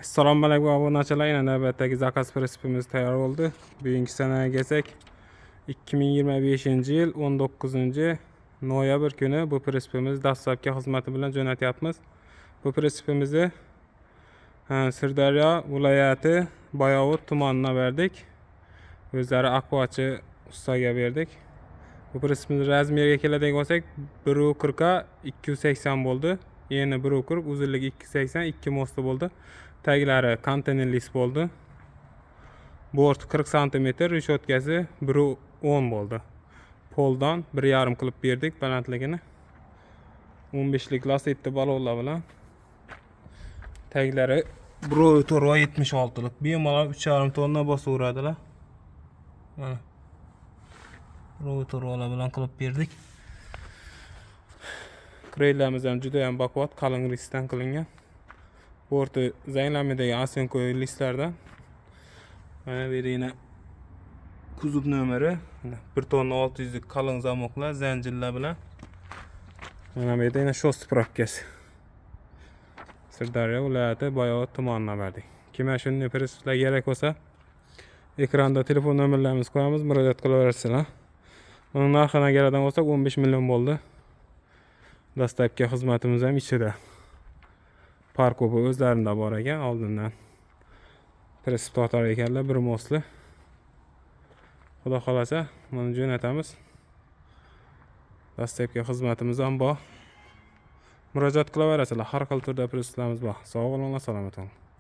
Assalomu alaykum obunachilar, yana navbatdagi zakaz prinsipimiz tayyor bo'ldi. Bugungi sanaga kelsak, 2025-yil 19-noyabr kuni bu prinsipimiz dastlabki xizmati bilan jo'natyapmiz. Bu prinsipimizni Sirdaryo viloyati Bayovut tumaniga berdik. O'zlari akvachi ustaga berdik. Bu prinsipimiz razmeriga keladigan bo'lsak, 1.40 ga 280 bo'ldi. Eni 1.40, uzunligi 280, 2 mosti bo'ldi. Taglari konteynerli bo'ldi. Bort 40 cm, reshotkasi 1.10 bo'ldi. Poldan 1.5 qilib berdik balandligini. 15lik lasetli balonlar bilan. Taglari 1.76lik. Bemalol 3.5 tonna bosaveradilar. Mana. Rotorlar bilan qilib berdik. Kreylarimiz ham juda ham baquvvat, qalin listdan qilingan. Borti zanglamadagi asenko listlardan. Mana bu yerda kuzov nomeri 1 tonna 600 lik qalin zamoqlar, zanjirlar bilan. Mana bu yerda shost prokkasi. Sirdaryo viloyati Bayovut tumaniga berdik. Kimga shunday prinsiplar kerak bo'lsa, ekranda telefon nomerlarimizni qo'yamiz, murojaat qilaverasizlar. Uning narxiga keladigan bo'lsak 15 million bo'ldi. Dastlabki xizmatimiz ham ichida. Parkopi o'zlarida bor ekan, oldindan prinsip tortar ekanlar, bir mosli. Xudo xolasa, buni jo'natamiz. Dastlabki xizmatimiz ham bor. Murojaat qilaverasizlar. Har xil turda prinsiplarimiz bor. Sog' bo'linglar, salomat bo'ling.